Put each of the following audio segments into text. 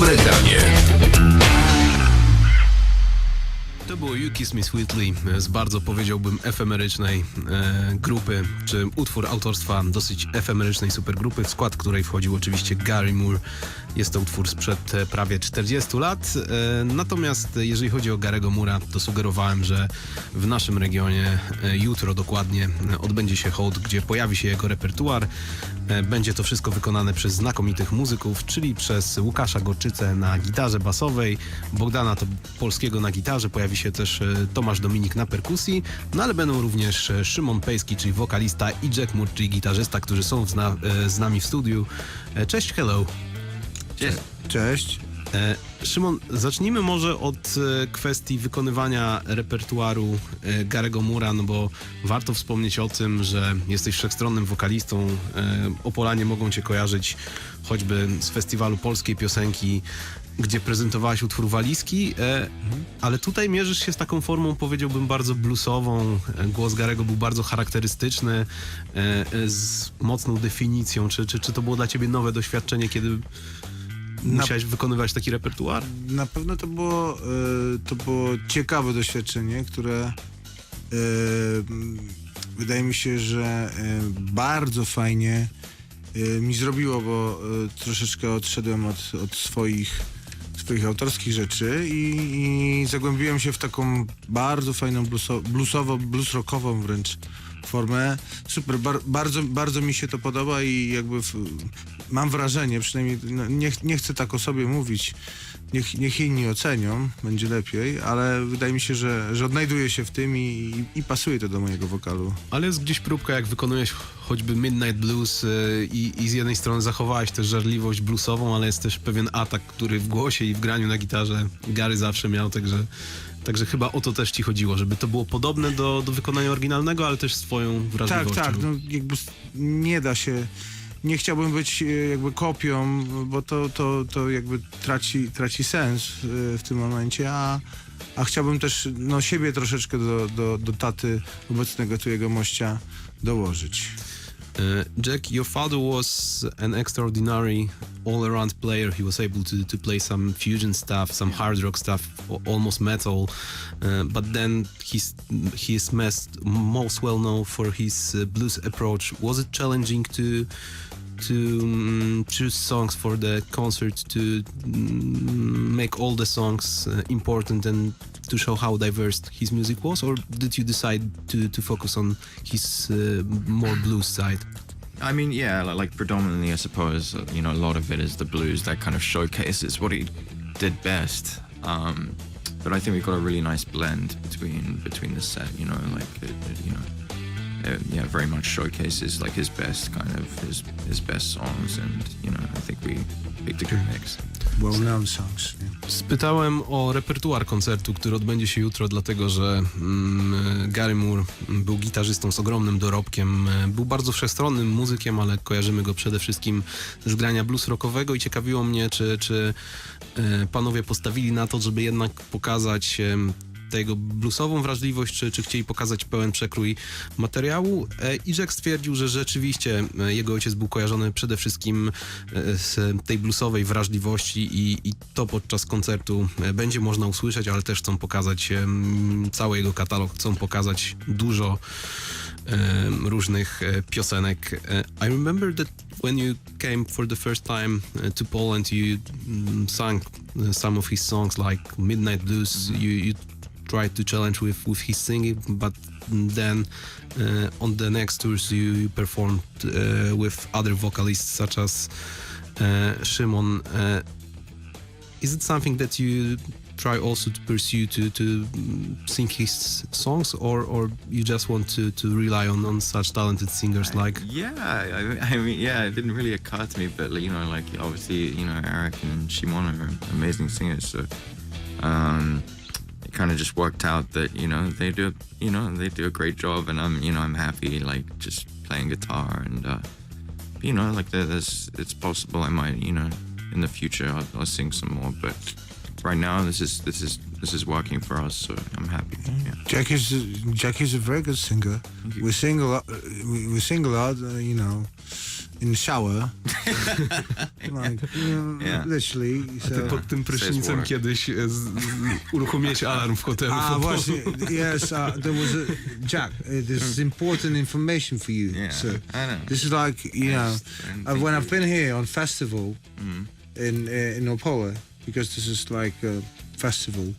Dobre granie. To było You Kiss Me Sweetly z bardzo, powiedziałbym, efemerycznej grupy, czy utwór autorstwa dosyć efemerycznej supergrupy, w skład której wchodził oczywiście Gary Moore. Jest to utwór sprzed prawie 40 lat. Natomiast jeżeli chodzi o Gary'ego Moore'a, to sugerowałem, że w naszym regionie jutro dokładnie odbędzie się hołd, gdzie pojawi się jego repertuar. Będzie to wszystko wykonane przez znakomitych muzyków, czyli przez Łukasza Gorczycę na gitarze basowej, Bogdana Polskiego na gitarze, pojawi się też Tomasz Dominik na perkusji, no ale będą również Szymon Pejski, czyli wokalista, i Jack Moore, czyli gitarzysta, którzy są z nami w studiu. Cześć, hello. Cześć. Szymon, zacznijmy może od kwestii wykonywania repertuaru Gary'ego Moore'a, no bo warto wspomnieć o tym, że jesteś wszechstronnym wokalistą. Opolanie mogą cię kojarzyć choćby z festiwalu polskiej piosenki, gdzie prezentowałeś utwór Walizki, ale tutaj mierzysz się z taką formą, powiedziałbym, bardzo bluesową. Głos Gary'ego był bardzo charakterystyczny, z mocną definicją. Czy to było dla ciebie nowe doświadczenie, kiedy musiałeś wykonywać taki repertuar? Na pewno to było ciekawe doświadczenie, które wydaje mi się, że bardzo fajnie mi zrobiło, bo troszeczkę odszedłem od swoich autorskich rzeczy i zagłębiłem się w taką bardzo fajną blues-rockową wręcz formę. Super, bardzo mi się to podoba i jakby mam wrażenie, przynajmniej nie chcę tak o sobie mówić, niech inni ocenią, będzie lepiej, ale wydaje mi się, że odnajduję się w tym i pasuje to do mojego wokalu. Ale jest gdzieś próbka, jak wykonujesz choćby Midnight Blues i z jednej strony zachowałeś też żarliwość bluesową, ale jest też pewien atak, który w głosie i w graniu na gitarze Gary zawsze miał, Także chyba o to też ci chodziło, żeby to było podobne do wykonania oryginalnego, ale też swoją wrażliwością. Tak, no jakby nie da się, nie chciałbym być jakby kopią, bo to jakby traci sens w tym momencie, a chciałbym też siebie troszeczkę do taty obecnego tu jego mościa dołożyć. Jack, your father was an extraordinary all-around player. He was able to play some fusion stuff, some hard rock stuff, almost metal, but then he is most well known for his blues approach. Was it challenging to choose songs for the concert, to make all the songs important and to show how diverse his music was, or did you decide to focus on his more blues side? I mean, yeah, like predominantly, I suppose, a lot of it is the blues that kind of showcases what he did best. But I think we got a really nice blend between the set, yeah, very much showcases like his best his best songs, and I think we picked a good mix. Well-known songs. Yeah. Spytałem o repertuar koncertu, który odbędzie się jutro, dlatego że Gary Moore był gitarzystą z ogromnym dorobkiem, był bardzo wszechstronnym muzykiem, ale kojarzymy go przede wszystkim z grania blues rockowego i ciekawiło mnie, czy panowie postawili na to, żeby jednak pokazać tę jego bluesową wrażliwość, czy chcieli pokazać pełen przekrój materiału. I Jack stwierdził, że rzeczywiście jego ojciec był kojarzony przede wszystkim z tej bluesowej wrażliwości i to podczas koncertu będzie można usłyszeć, ale też chcą pokazać cały jego katalog, chcą pokazać dużo różnych piosenek. I remember that when you came for the first time to Poland, you sang some of his songs like Midnight Blues. You tried to challenge with his singing, but then on the next tours you performed with other vocalists such as Szymon. Is it something that you try also to pursue to sing his songs, or you just want to rely on such talented singers like? Yeah, I mean, yeah, it didn't really occur to me, but like obviously, Eric and Shimon are amazing singers, so it kind of just worked out that they do a great job, and I'm happy like just playing guitar, and like it's possible I might in the future I'll sing some more, but right now this is working for us, so I'm happy. Yeah. Jack is a very good singer. We sing a lot. We sing a lot. in the shower. Like, Yeah. literally. Ty So. pod tym prysznicem water. kiedyś uruchomiłeś alarm w hotelu. Właśnie, yes, there was a, Jack, this is important information for you, Yeah, sir. I know. This is like, you know, when I've been here on festival in Opoa, because this is like a festival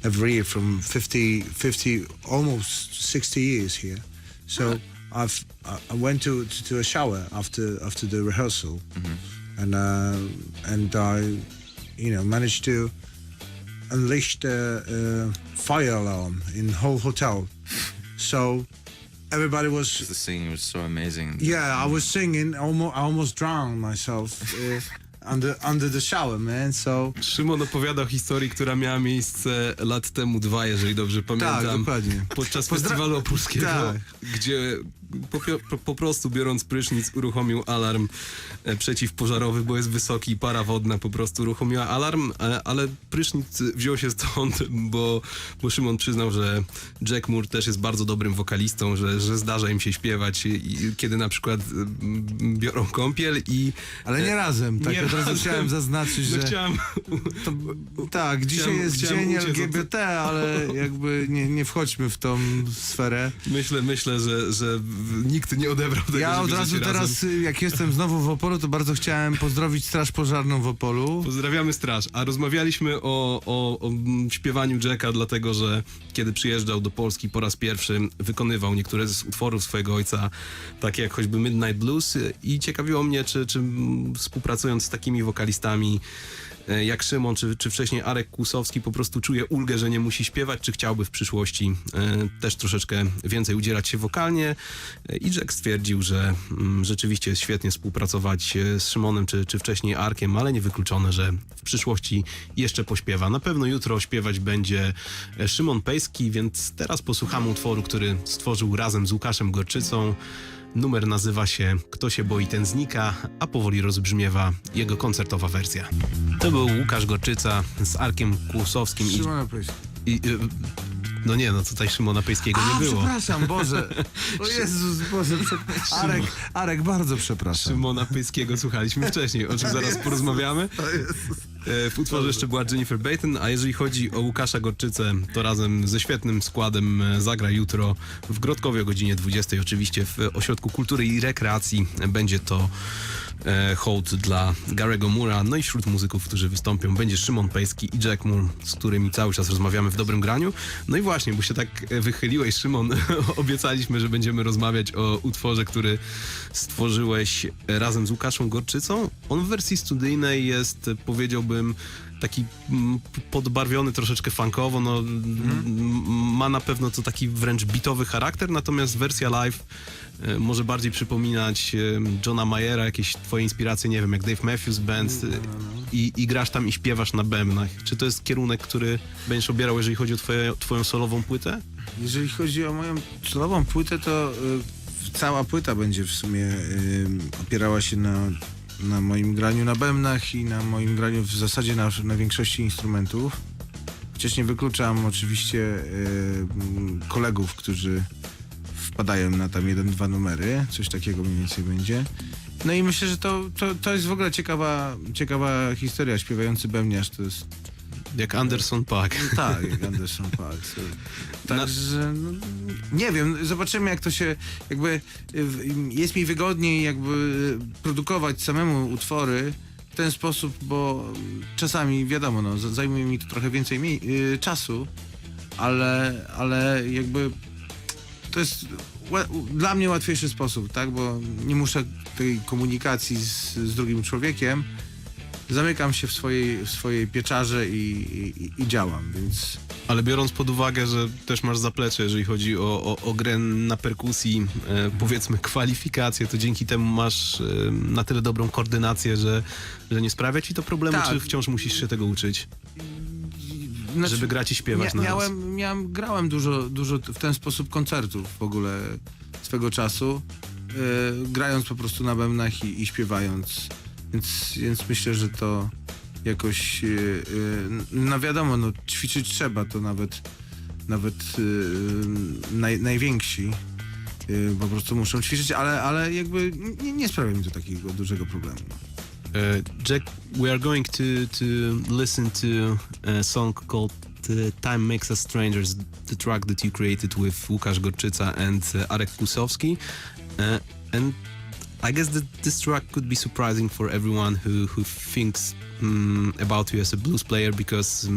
every year from 50, almost 60 years here. So I went to a shower after the rehearsal, and I, you know, managed to unleash the fire alarm in the whole hotel. So everybody was, The singing was so amazing. yeah, I was singing, I almost drowned myself under the shower, man. So Szymon opowiada o historii, która miała miejsce lat temu 2, jeżeli dobrze pamiętam. tak, dokładnie. Podczas festiwalu opolskiego, Tak. gdzie po prostu biorąc prysznic uruchomił alarm przeciwpożarowy, bo jest wysoki i para wodna po prostu uruchomiła alarm, ale prysznic wziął się stąd, bo Szymon przyznał, że Jack Moore też jest bardzo dobrym wokalistą, że zdarza im się śpiewać, kiedy na przykład biorą kąpiel i... Ale nie razem, tak Nie od razu razem. chciałem zaznaczyć, No że chciałem... tak, dzisiaj jest chciałem dzień uciec od- LGBT, ale jakby nie wchodźmy w tą sferę. Myślę, że nikt nie odebrał tego, Ja że od razu bierzecie razem. teraz, jak jestem znowu w Opolu, to bardzo chciałem pozdrowić Straż Pożarną w Opolu. Pozdrawiamy straż. A rozmawialiśmy o śpiewaniu Jacka, dlatego że kiedy przyjeżdżał do Polski po raz pierwszy, wykonywał niektóre z utworów swojego ojca, takie jak choćby Midnight Blues, i ciekawiło mnie, czy współpracując z takimi wokalistami jak Szymon, czy wcześniej Arek Kłusowski, po prostu czuje ulgę, że nie musi śpiewać, czy chciałby w przyszłości też troszeczkę więcej udzielać się wokalnie. I Jack stwierdził, że rzeczywiście jest świetnie współpracować z Szymonem, czy wcześniej Arkiem, ale niewykluczone, że w przyszłości jeszcze pośpiewa. Na pewno jutro śpiewać będzie Szymon Pejski, więc teraz posłuchamy utworu, który stworzył razem z Łukaszem Gorczycą. Numer nazywa się Kto się boi, ten znika, a powoli rozbrzmiewa jego koncertowa wersja. To był Łukasz Gorczyca z Arkiem Kłusowskim Szymona Pejska. no nie, no tutaj Szymona Pejskiego nie było. Przepraszam, Boże. O Jezus, Boże, Arek, bardzo przepraszam. Szymona Pejskiego słuchaliśmy wcześniej, o czym zaraz porozmawiamy. W utworze jeszcze była Jennifer Baton, a jeżeli chodzi o Łukasza Gorczycę, to razem ze świetnym składem zagra jutro w Grodkowie o godzinie 20. Oczywiście w Ośrodku Kultury i Rekreacji będzie to hołd dla Gary'ego Moore'a. No i wśród muzyków, którzy wystąpią, będzie Szymon Pejski i Jack Moore, z którymi cały czas rozmawiamy w dobrym graniu. No i właśnie, bo się tak wychyliłeś, Szymon, obiecaliśmy, że będziemy rozmawiać o utworze, który stworzyłeś razem z Łukaszem Gorczycą. On w wersji studyjnej jest, powiedziałbym, taki podbarwiony troszeczkę funkowo, no ma na pewno to taki wręcz bitowy charakter, natomiast wersja live może bardziej przypominać Johna Mayera, jakieś twoje inspiracje, nie wiem, jak Dave Matthews Band i grasz tam i śpiewasz na bębnach. Czy to jest kierunek, który będziesz obierał, jeżeli chodzi o twoją solową płytę? Jeżeli chodzi o moją solową płytę, to cała płyta będzie w sumie opierała się na moim graniu na bębnach i na moim graniu w zasadzie na większości instrumentów. Chociaż nie wykluczam oczywiście kolegów, którzy wpadają na tam 1-2 numery, coś takiego mniej więcej będzie. No i myślę, że to jest w ogóle ciekawa historia. Śpiewający bębniarz to jest Jak Anderson .Paak. tak, jak Anderson .Paak. Także, no, nie wiem, zobaczymy jak to się, jakby jest mi wygodniej jakby produkować samemu utwory w ten sposób, bo czasami wiadomo, no, zajmuje mi to trochę więcej czasu, ale jakby to jest dla mnie łatwiejszy sposób, tak, bo nie muszę tej komunikacji z drugim człowiekiem. Zamykam się w swojej pieczarze i działam, więc... Ale biorąc pod uwagę, że też masz zaplecze, jeżeli chodzi o grę na perkusji, powiedzmy kwalifikacje, to dzięki temu masz na tyle dobrą koordynację, że nie sprawia ci to problemu, Tak. czy wciąż musisz się tego uczyć, Znaczy, żeby grać i śpiewać na raz? grałem dużo w ten sposób koncertów w ogóle swego czasu, grając po prostu na bębnach i śpiewając. Więc myślę, że to jakoś, no wiadomo, no ćwiczyć trzeba, to nawet najwięksi po prostu muszą ćwiczyć, ale jakby nie sprawia mi to takiego dużego problemu. Jack, we are going to listen to a song called Time Makes Us Strangers, the track that you created with Łukasz Gorczyca and Arek Kłusowski. And I guess that this track could be surprising for everyone who thinks about you as a blues player, because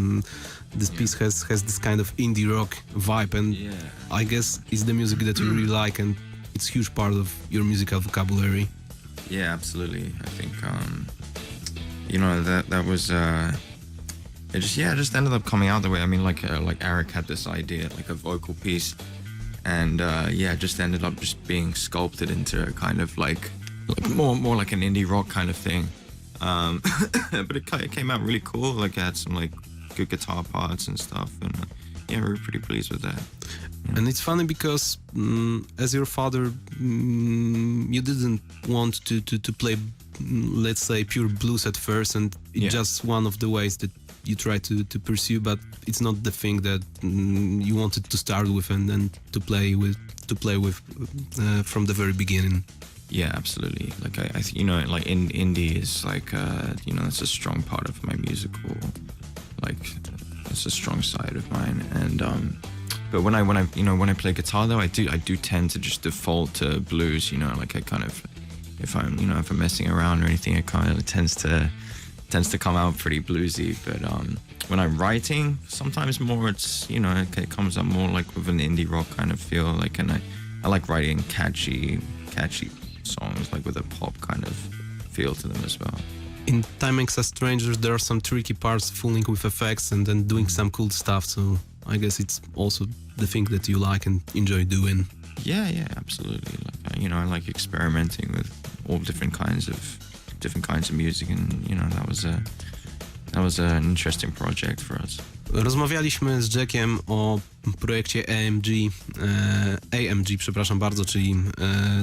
this piece has this kind of indie rock vibe, and I guess it's the music that you really like, and it's a huge part of your musical vocabulary. Yeah, absolutely. I think that was it just ended up coming out the way. I mean, like Eric had this idea, like a vocal piece, and it just ended up just being sculpted into a kind of like more like an indie rock kind of thing. But it came out really cool. Like it had some like good guitar parts and stuff, and we were pretty pleased with that. And it's funny because as your father, you didn't want to play, let's say, pure blues at first, and it's just one of the ways that you try to pursue, but it's not the thing that you wanted to start with and then to play with from the very beginning. Yeah, absolutely. Like I like indie is like it's a strong part of my musical, like it's a strong side of mine. And but when I play guitar though, I do tend to just default to blues. Like I kind of, if I'm messing around or anything, it kind of tends to come out pretty bluesy. But when I'm writing, sometimes more it's it comes up more like with an indie rock kind of feel. Like, and I like writing catchy songs, like with a pop kind of feel to them as well. In Time Makes Us Strangers, there are some tricky parts, fooling with effects and then doing some cool stuff. So I guess it's also the thing that you like and enjoy doing. Yeah, absolutely. Like I like experimenting with all different kinds of music, and that was an interesting project for us. Rozmawialiśmy z Jackiem o projekcie AMG, przepraszam bardzo, czyli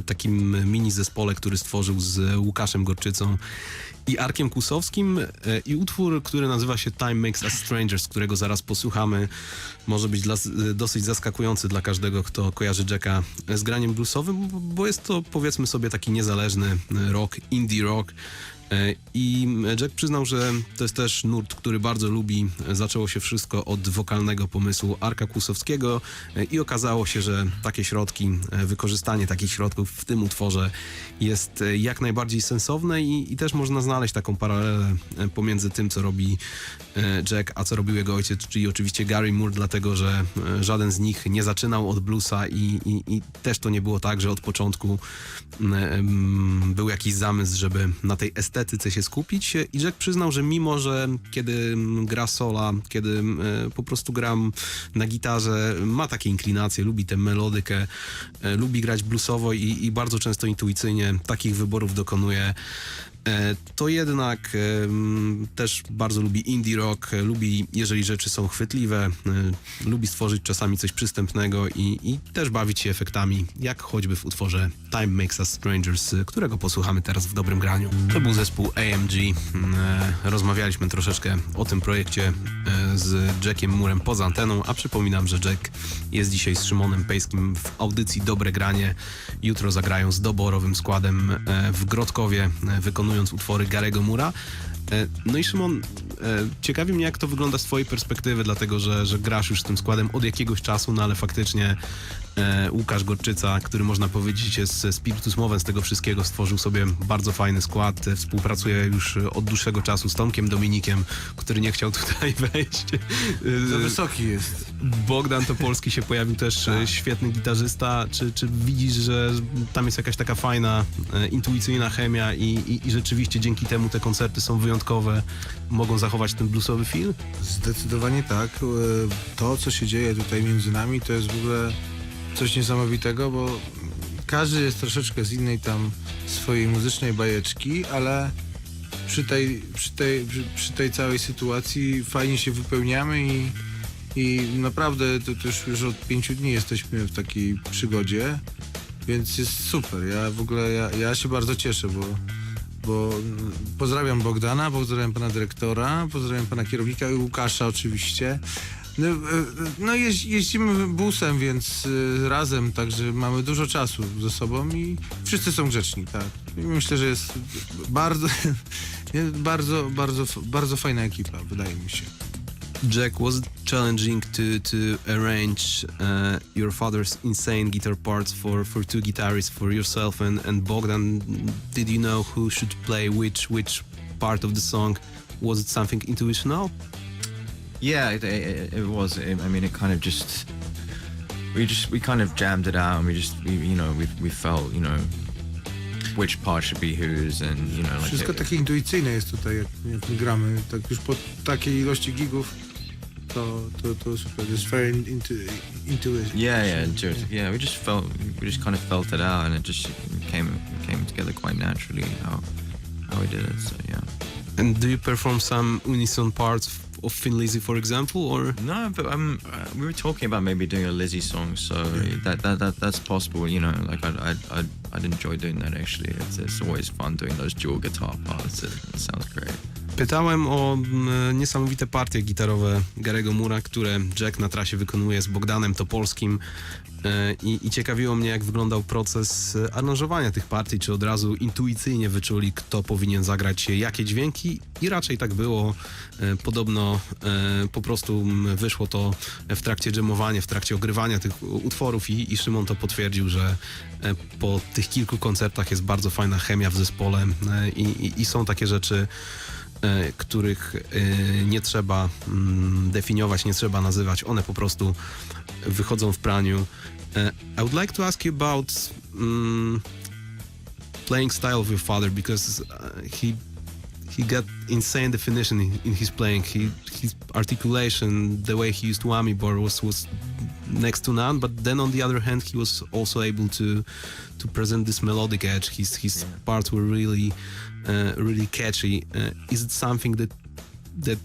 takim mini zespole, który stworzył z Łukaszem Gorczycą i Arkiem Kłusowskim, i utwór, który nazywa się Time Makes Us Strangers, którego zaraz posłuchamy, może być dosyć zaskakujący dla każdego, kto kojarzy Jacka z graniem bluesowym, bo jest to, powiedzmy sobie, taki niezależny rock, indie rock. I Jack przyznał, że to jest też nurt, który bardzo lubi. Zaczęło się wszystko od wokalnego pomysłu Arka Kłusowskiego i okazało się, że takie środki, wykorzystanie takich środków w tym utworze jest jak najbardziej sensowne i też można znaleźć taką paralelę pomiędzy tym, co robi Jack, a co robił jego ojciec, czyli oczywiście Gary Moore, dlatego że żaden z nich nie zaczynał od bluesa i też to nie było tak, że od początku był jakiś zamysł, żeby na tej estetyce się skupić. I Jack przyznał, że mimo, że kiedy gra sola, kiedy po prostu gram na gitarze, ma takie inklinacje, lubi tę melodykę, lubi grać bluesowo i bardzo często intuicyjnie takich wyborów dokonuje, to jednak też bardzo lubi indie rock, lubi, jeżeli rzeczy są chwytliwe, lubi stworzyć czasami coś przystępnego i też bawić się efektami, jak choćby w utworze Time Makes Us Strangers, którego posłuchamy teraz w dobrym graniu. To był zespół AMG. Rozmawialiśmy troszeczkę o tym projekcie z Jackiem Moorem poza anteną, a przypominam, że Jack jest dzisiaj z Szymonem Pejskim w audycji Dobre Granie. Jutro zagrają z doborowym składem w Grodkowie, wykonując utwory Garego Moora. No i Szymon, ciekawi mnie, jak to wygląda z twojej perspektywy, dlatego że grasz już z tym składem od jakiegoś czasu, no ale faktycznie Łukasz Gorczyca, który można powiedzieć jest spiritus movens tego wszystkiego, stworzył sobie bardzo fajny skład, współpracuje już od dłuższego czasu z Tomkiem Dominikiem, który nie chciał tutaj wejść. Za wysoki jest. Bogdan Topolski się pojawił też, świetny gitarzysta. Czy widzisz, że tam jest jakaś taka fajna, intuicyjna chemia i rzeczywiście dzięki temu te koncerty są wyjątkowe, mogą zachować ten bluesowy feel? Zdecydowanie tak. To, co się dzieje tutaj między nami, to jest w ogóle coś niesamowitego, bo każdy jest troszeczkę z innej tam swojej muzycznej bajeczki, ale przy tej całej sytuacji fajnie się wypełniamy i naprawdę to już od 5 dni jesteśmy w takiej przygodzie, więc jest super. Ja się bardzo cieszę, bo pozdrawiam Bogdana, pozdrawiam pana dyrektora, pozdrawiam pana kierownika i Łukasza oczywiście, Jeździmy busem, więc razem, także mamy dużo czasu ze sobą i wszyscy są grzeczni, tak. I myślę, że jest bardzo, bardzo fajna ekipa, wydaje mi się. Jack, was it challenging to arrange your father's insane guitar parts for two guitarists, for yourself and Bogdan? Did you know who should play which part of the song? Was it something intuitional? Yeah, it was. I mean, it kind of just we kind of jammed it out, and we felt, which part should be whose, and like Wszystko takie intuicyjne jest tutaj, jak my gramy. Tak już po takiej ilości gigów, to super. It's very intuitive. yeah. We just kind of felt it out, and it just came together quite naturally how we did it. So yeah. And do you perform some unison parts of Thin Lizzy, for example, or? No, but we were talking about maybe doing a Lizzie song, so that's possible. Like I'd enjoy doing that actually. It's always fun doing those dual guitar parts. It sounds great. Pytałem o niesamowite partie gitarowe Gary'ego Moore'a, które Jack na trasie wykonuje z Bogdanem Topolskim i ciekawiło mnie, jak wyglądał proces aranżowania tych partii, czy od razu intuicyjnie wyczuli, kto powinien zagrać jakie dźwięki i raczej tak było. Podobno po prostu wyszło to w trakcie dżemowania, w trakcie ogrywania tych utworów i Szymon to potwierdził, że po tych kilku koncertach jest bardzo fajna chemia w zespole i są takie rzeczy, których nie trzeba definiować, nie trzeba nazywać. One po prostu wychodzą w praniu. I would like to ask you about playing style of your father, because he got insane definition in his playing. His articulation, the way he used whammy bar was next to none, but then on the other hand he was also able to present this melodic edge. His parts were really catchy. Is it something that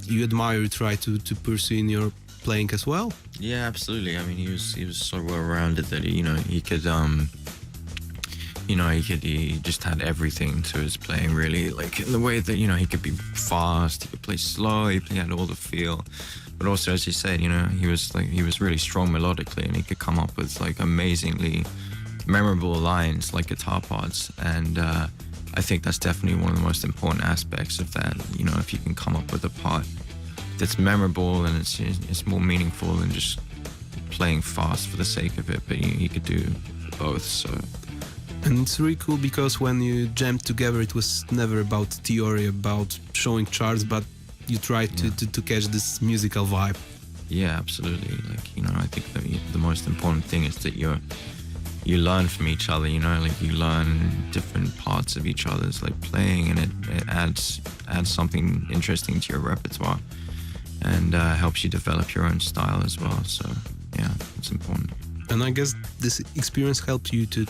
you admire, try to pursue in your playing as well? Yeah, absolutely. I mean, he was so well rounded that he could he just had everything to his playing, really. Like in the way that he could be fast, he could play slow, he had all the feel. But also, as you said, he was really strong melodically, and he could come up with like amazingly memorable lines, like guitar parts. And I think that's definitely one of the most important aspects of that. If you can come up with a part that's memorable and it's more meaningful than just playing fast for the sake of it, but he could do both. So. And it's really cool because when you jammed together, it was never about theory, about showing charts, but you tried to catch this musical vibe. Yeah, absolutely. Like, I think the most important thing is that you learn from each other, like you learn different parts of each other's like playing, and it adds something interesting to your repertoire, and helps you develop your own style as well. So yeah, it's important. And I guess this experience helped you to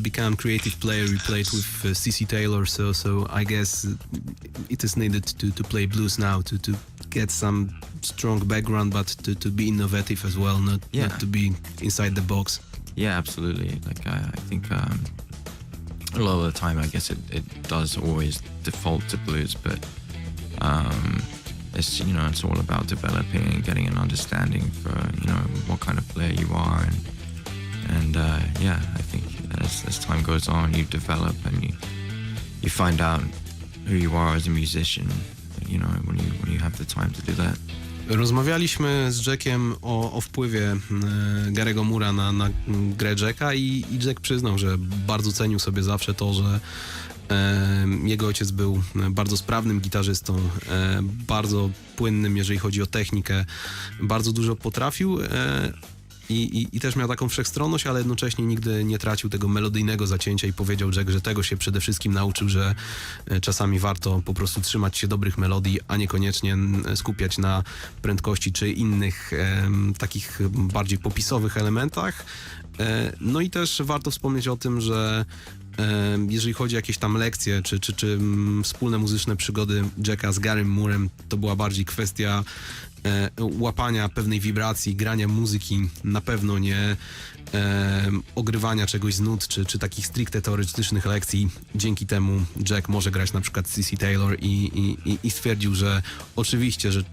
become creative player. You played with CC Taylor, so I guess it is needed to play blues now to get some strong background, but to be innovative as well, not to be inside the box. Yeah, absolutely. Like I think a lot of the time, I guess it does always default to blues, but it's it's all about developing and getting an understanding for what kind of player you are, and I think as time goes on, you develop and you find out who you are as a musician. When you have the time to do that. Rozmawialiśmy z Jackiem o wpływie Gary'ego Moore'a na grę Jacka i Jack przyznał, że bardzo cenił sobie zawsze to, że jego ojciec był bardzo sprawnym gitarzystą, bardzo płynnym, jeżeli chodzi o technikę, bardzo dużo potrafił i też miał taką wszechstronność, ale jednocześnie nigdy nie tracił tego melodyjnego zacięcia i powiedział Jack, że tego się przede wszystkim nauczył, że czasami warto po prostu trzymać się dobrych melodii, a niekoniecznie skupiać na prędkości czy innych takich bardziej popisowych elementach. No i też warto wspomnieć o tym, że jeżeli chodzi o jakieś tam lekcje, czy wspólne muzyczne przygody Jacka z Garym Moorem, to była bardziej kwestia łapania pewnej wibracji, grania muzyki, na pewno nie ogrywania czegoś z nut, czy takich stricte teoretycznych lekcji. Dzięki temu Jack może grać na przykład C.C. Taylor i stwierdził, że oczywiście, że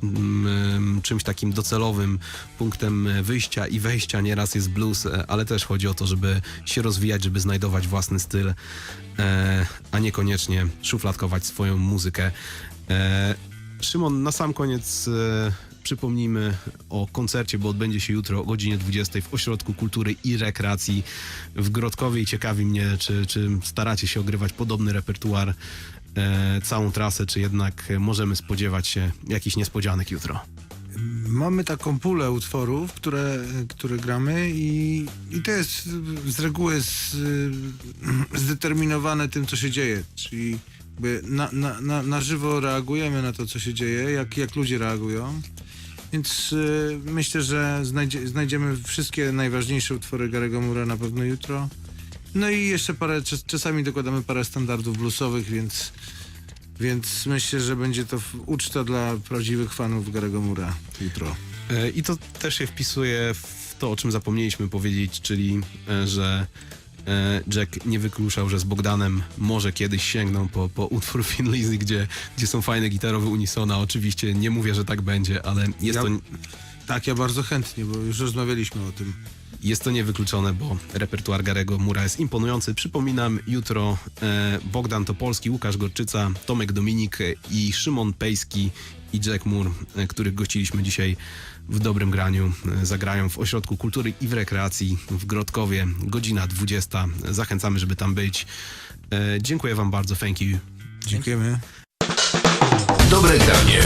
czymś takim docelowym punktem wyjścia i wejścia nieraz jest blues, ale też chodzi o to, żeby się rozwijać, żeby znajdować własny styl, a niekoniecznie szufladkować swoją muzykę. Szymon, na sam koniec przypomnijmy o koncercie, bo odbędzie się jutro o godzinie 20 w Ośrodku Kultury i Rekreacji w Grodkowie i ciekawi mnie, czy staracie się ogrywać podobny repertuar całą trasę, czy jednak możemy spodziewać się jakichś niespodzianek jutro. Mamy taką pulę utworów, które gramy i to jest z reguły zdeterminowane tym, co się dzieje, czyli jakby na żywo reagujemy na to, co się dzieje, jak ludzie reagują. Więc myślę, że znajdziemy wszystkie najważniejsze utwory Gary'ego Moore'a na pewno jutro. No i jeszcze czasami dokładamy parę standardów bluesowych, więc myślę, że będzie to uczta dla prawdziwych fanów Gary'ego Moore'a jutro. I to też się wpisuje w to, o czym zapomnieliśmy powiedzieć, czyli że Jack nie wykluczał, że z Bogdanem może kiedyś sięgną po utwór Thin Lizzy, gdzie są fajne gitarowe unisona. Oczywiście nie mówię, że tak będzie, ale Tak, ja bardzo chętnie, bo już rozmawialiśmy o tym. jest to niewykluczone, bo repertuar Gary'ego Moore'a jest imponujący. Przypominam, jutro Bogdan Topolski, Łukasz Gorczyca, Tomek Dominik i Szymon Pejski i Jack Moore, których gościliśmy dzisiaj w dobrym graniu, zagrają w Ośrodku Kultury i w Rekreacji w Grodkowie, godzina 20. Zachęcamy, żeby tam być. Dziękuję wam bardzo, thank you. Dziękujemy. Dobre granie.